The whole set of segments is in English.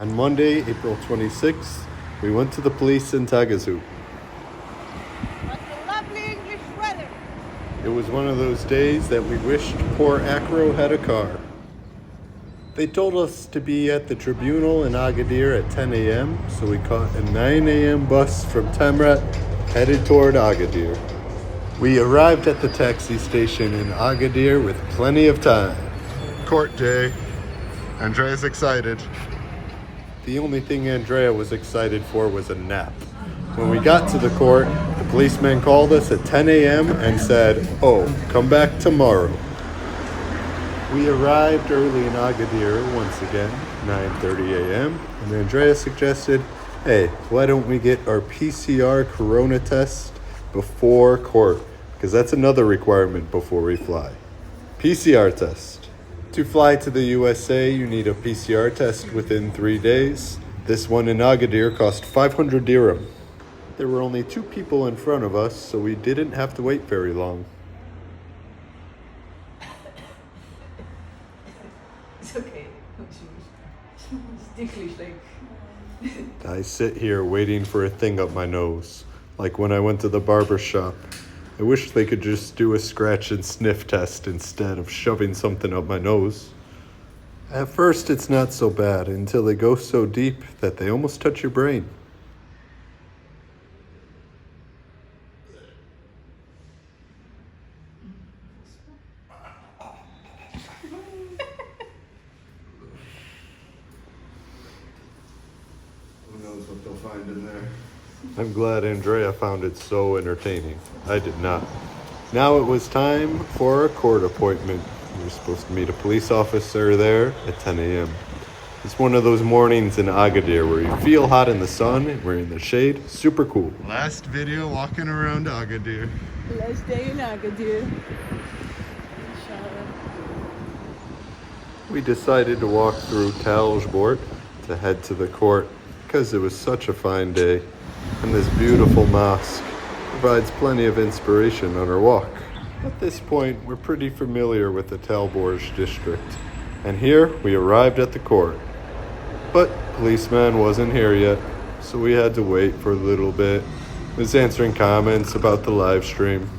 On Monday, April 26th, we went to the police in Taghazout. But the lovely English weather. It was one of those days that we wished Mor Acro had a car. They told us to be at the tribunal in Agadir at 10 a.m., so we caught a 9 a.m. bus from Tamraght headed toward Agadir. We arrived at the taxi station in Agadir with plenty of time. Court day. Andrea's excited. The only thing Andrea was excited for was a nap. When we got to the court, the policeman called us at 10 a.m. and said, "Oh, come back tomorrow." We arrived early in Agadir once again, 9:30 a.m., and Andrea suggested, "Hey, why don't we get our PCR corona test before court? Because that's another requirement before we fly. PCR test. To fly to the USA, you need a PCR test within 3 days. This one in Agadir cost 500 dirham. There were only 2 people in front of us, so we didn't have to wait very long. It's okay. It's ticklish, like. I sit here waiting for a thing up my nose, like when I went to the barber shop. I wish they could just do a scratch and sniff test instead of shoving something up my nose. At first, it's not so bad until they go so deep that they almost touch your brain. Who knows what they'll find in there? I'm glad Andrea found it so entertaining. I did not. Now it was time for a court appointment. We were supposed to meet a police officer there at 10 a.m. It's one of those mornings in Agadir where you feel hot in the sun and we're in the shade. Super cool. Last video walking around Agadir. Last day in Agadir. We decided to walk through Schaumburg to head to the court because it was such a fine day, and this beautiful mosque provides plenty of inspiration on our walk. At this point, we're pretty familiar with the Schaumburg district, and here we arrived at the court. But policeman wasn't here yet, so we had to wait for a little bit. He was answering comments about the live stream.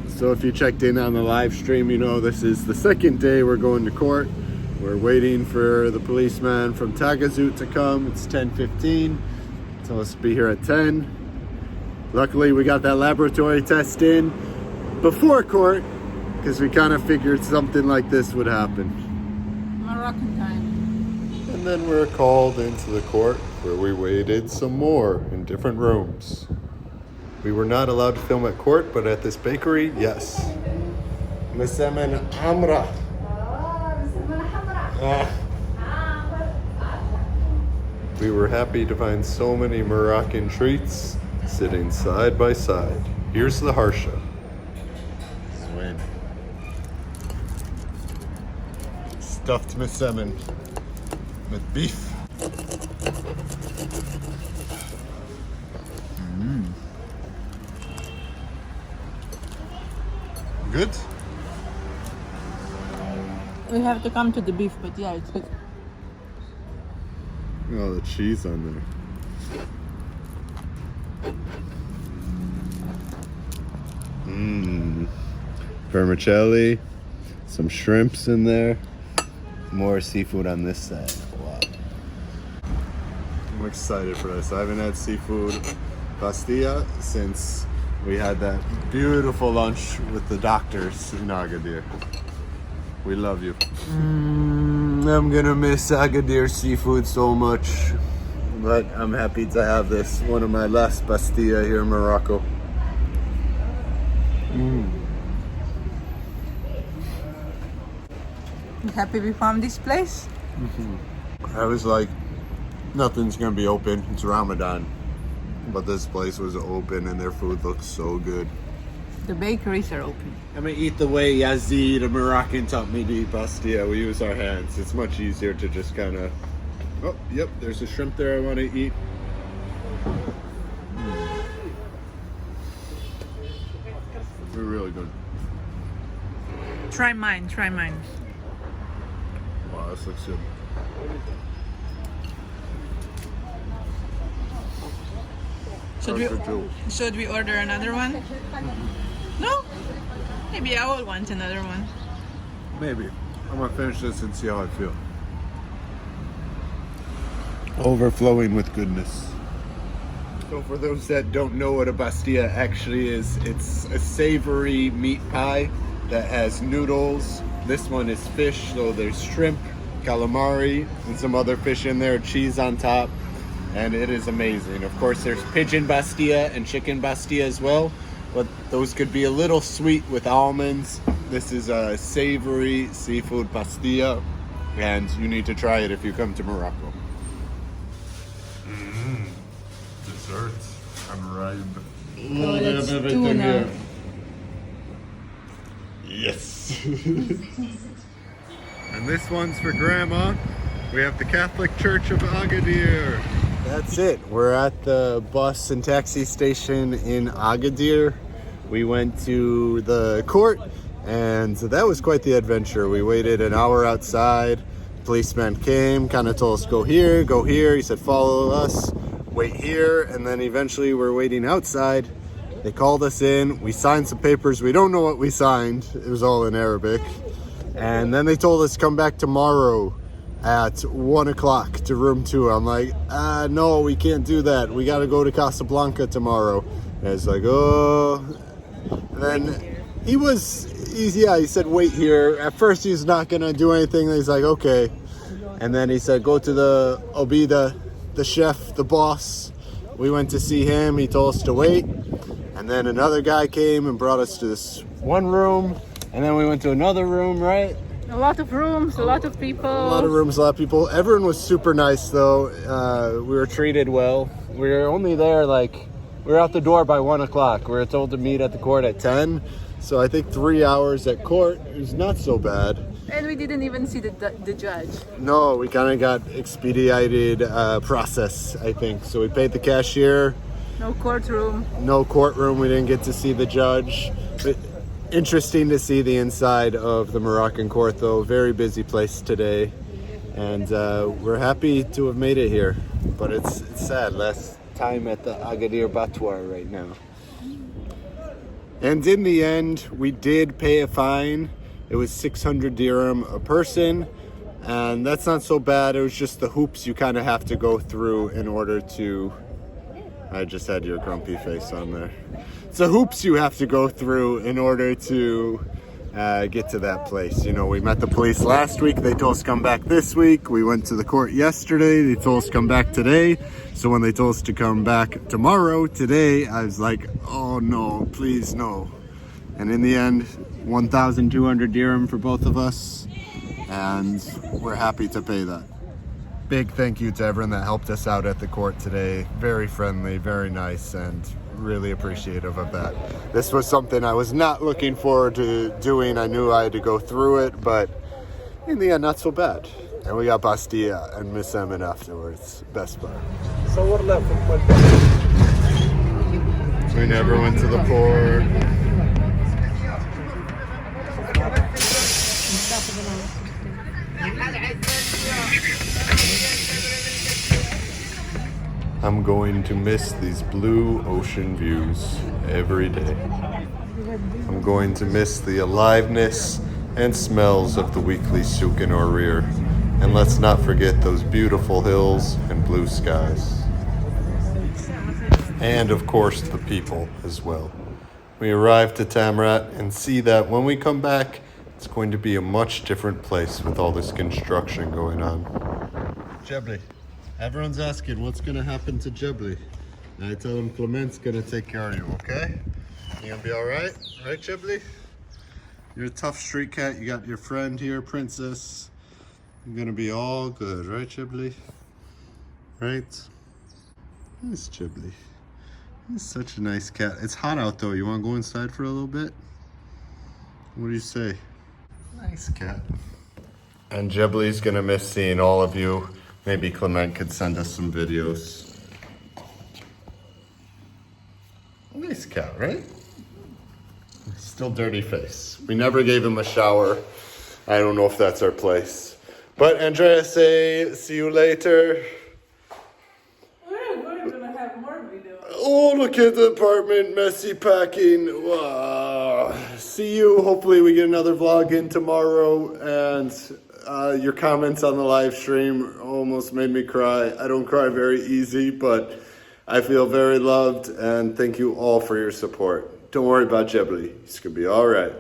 So if you checked in on the live stream, you know this is the second day we're going to court. We're waiting for the policeman from Taghazout to come. It's 10:15. It's supposed to be here at 10. Luckily, we got that laboratory test in before court because we kind of figured something like this would happen. Moroccan time. And then we're called into the court where we waited some more in different rooms. We were not allowed to film at court, but at this bakery, yes. Msemen Amra. We were happy to find so many Moroccan treats sitting side by side. Here's the harsha. Swin. Stuffed msemen with beef. Good? We have to come to the beef, but yeah, it's good. Oh, the cheese on there. Vermicelli, some shrimps in there, more seafood on this side. Wow. I'm excited for this. I haven't had seafood bastilla since we had that beautiful lunch with the doctors in Agadir. We love you. I'm gonna miss Agadir seafood so much, but I'm happy to have this, one of my last bastilla here in Morocco. You happy we found this place? I was like, nothing's gonna be open, it's Ramadan. But this place was open and their food looked so good. The bakeries are open. I'm gonna eat the way Yazid, a Moroccan, taught me to eat bastilla. We use our hands. It's much easier to just kind of... Oh, yep, there's a shrimp there I want to eat. They're really good. Try mine, try mine. Wow, this looks good. Should we order another one? No? Maybe I will want another one. Maybe. I'm gonna finish this and see how I feel. Overflowing with goodness. So for those that don't know what a bastilla actually is, it's a savory meat pie that has noodles. This one is fish, so there's shrimp, calamari, and some other fish in there, cheese on top, and it is amazing. Of course, there's pigeon bastilla and chicken bastilla as well, but those could be a little sweet with almonds. This is a savory seafood pastilla, and you need to try it if you come to Morocco. Desserts and raib. Oh, that's tuna. Yes. And this one's for Grandma. We have the Catholic Church of Agadir. That's it. We're at the bus and taxi station in Agadir. We went to the court, and that was quite the adventure. We waited an hour outside. Policeman came, kind of told us, go here, go here. He said, follow us, wait here. And then eventually we're waiting outside. They called us in. We signed some papers. We don't know what we signed. It was all in Arabic. And then they told us come back tomorrow at 1 o'clock to room 2. I'm like, no, we can't do that. We got to go to Casablanca tomorrow. And it's like, oh. And then he said, wait here. At first, he's not going to do anything. He's like, okay. And then he said, go to the Obida, the chef, the boss. We went to see him. He told us to wait. And then another guy came and brought us to this one room. And then we went to another room, right? A lot of rooms, a lot of people. A lot of rooms, a lot of people. Everyone was super nice, though. We were treated well. We were only there, we were out the door by 1 o'clock. We were told to meet at the court at 10. So I think 3 hours at court is not so bad. And we didn't even see the judge. No, we kind of got expedited process, I think. So we paid the cashier. No courtroom. No courtroom. We didn't get to see the judge. But interesting to see the inside of the Moroccan court, though. Very busy place today. And we're happy to have made it here. But it's sad. Last time at the Agadir Battoir right now. And in the end, we did pay a fine. It was 600 dirham a person. And that's not so bad. It was just the hoops you kind of have to go through in order to... I just had your grumpy face on there. It's the hoops you have to go through in order to get to that place. You know, we met the police last week. They told us to come back this week. We went to the court yesterday. They told us to come back today. So when they told us to come back tomorrow, today, I was like, oh no, please no. And in the end, 1,200 dirham for both of us. And we're happy to pay that. Big thank you to everyone that helped us out at the court today. Very friendly, very nice, and really appreciative of that. This was something I was not looking forward to doing. I knew I had to go through it, but in the end, not so bad. And we got bastilla and msemen afterwards. Best part. We never went to the port. I'm going to miss these blue ocean views every day. I'm going to miss the aliveness and smells of the weekly souk in our rear. And let's not forget those beautiful hills and blue skies. And of course the people as well. We arrived at Tamraght and see that when we come back, it's going to be a much different place with all this construction going on. Jebli. Everyone's asking what's going to happen to Jebli. And I tell them Clement's going to take care of you, okay? You going to be all right? Right, Jebli? You're a tough street cat. You got your friend here, Princess. You're going to be all good, right, Jebli? Right? Nice, Jebli. He's such a nice cat. It's hot out, though. You want to go inside for a little bit? What do you say? Nice cat. And Jebli's going to miss seeing all of you. Maybe Clement could send us some videos. Nice cat, right? Still dirty face. We never gave him a shower. I don't know if that's our place. But Andrea, say see you later. We're gonna have more videos. Oh, look at the apartment, messy packing. See you. Hopefully we get another vlog in tomorrow. And your comments on the live stream almost made me cry. I don't cry very easy, but I feel very loved. And thank you all for your support. Don't worry about Jebli. He's going to be all right.